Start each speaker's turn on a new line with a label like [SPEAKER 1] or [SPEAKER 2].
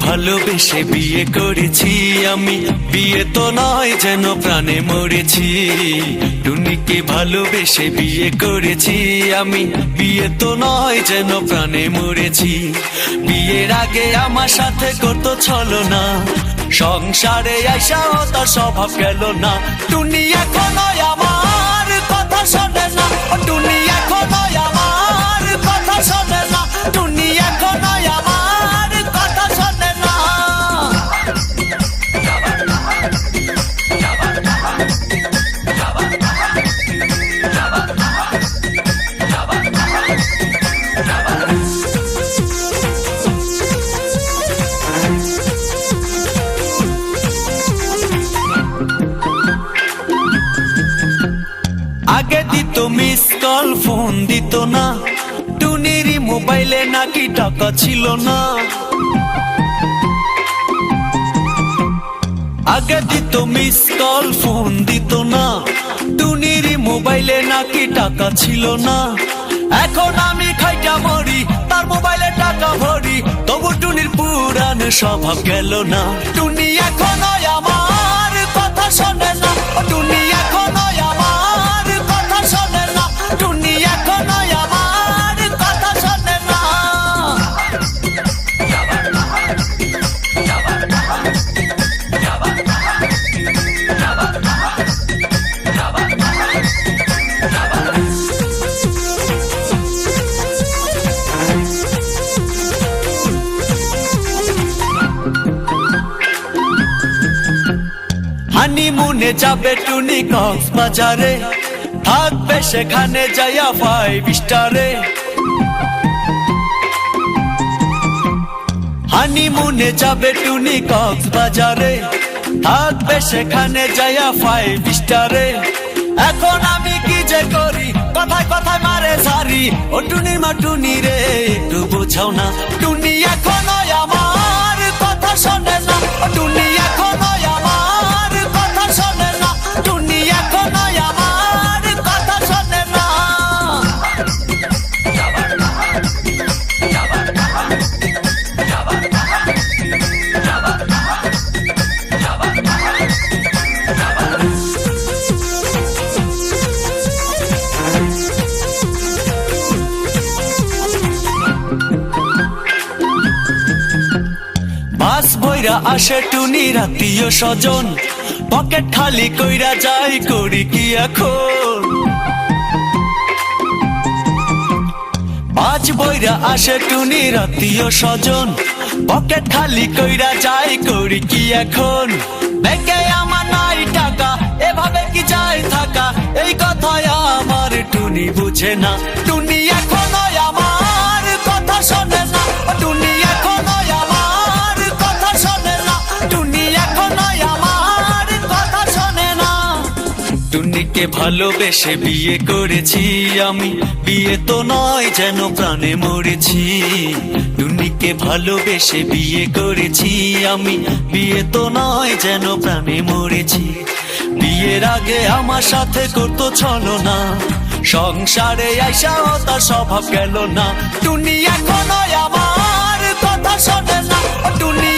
[SPEAKER 1] ভালোবেসে বিয়ে করেছি আমি, বিয়ে তো নয় যেন প্রাণে মরেছি। টুনিকে ভালোবেসে বিয়ে করেছি আমি, বিয়ে তো নয় যেন প্রাণে মরেছি। বিয়ের আগে আমার সাথে কত ছলনা, সংসারে আইসাও তার স্বভাব গেল না। টুনি এখনো আমার কথা শোনে না, টুনি এখনো আমার কথা শোনে না, টুনি এখনো আমার কথা শোনে না। আগে দিত মিস কল, ফোন দিত না, টুনির মোবাইলে নাকি টাকা ছিল না। আগে দিত মিস কল, ফোন দিত না, টুনির মোবাইলে নাকি টাকা ছিল না। এখন আমি খাইটা মরি, তার মোবাইলে টাকা ভরি, তবু টুনির পুরান স্বভাব গেল না। টুনি এখনো আমার কথা শোনে না, টুনি এখনো আমার কথা শোনে না, টুনি এখনো আমার কথা শোনে না। হানিমুনে যাবে টুনি কক্সবাজারে, থাকবে সেখানে যাইয়া 5 স্টারে। হানিমুনে যাবে টুনি কক্সবাজারে, থাকবে সেখানে যাইয়া 5 স্টারে। এখন আমি কি যে করি, কথায় কথায় মারে সারি, ও টুনির মা টুনি রে একটু বোঝাও না। টুনি এখনো আমার কথা শোনে না, টুনি এখনো আমার কথা শোনে না, টুনি এখনো আমার কথা শোনে না। বাস বইরা আসে টুনির আত্মীয় স্বজন, পকেট খালি কইরা যাই করি কি এখন। বাস বইরা আসে টুনির আত্মীয় স্বজন, পকেট খালি কইরা যাই করি কি এখন। ব্যাংকে আমার নাই টাকা, এভাবে কি যায় থাকা, এই কথায় আমার টুনি বুঝে না। টুনি এখনো আমার কথা শোনে না, টুনি এখনো আমার কথা শোনে না, টুনি এখনো আমার কথা শোনে না। টুনিকে ভালোবেসে বিয়ে করেছি আমি, বিয়ে তো নয় যেন প্রাণে মরেছি। টুনিকে ভালোবেসে বিয়ে করেছি আমি, বিয়ে তো নয় যেন প্রাণে মরেছি। বিয়ের আগে আমার সাথে করতো ছলনা, সংসারে আইসাও তার স্বভাব গেল না। টুনি এখনো আমার কথা শোনে না, টুনি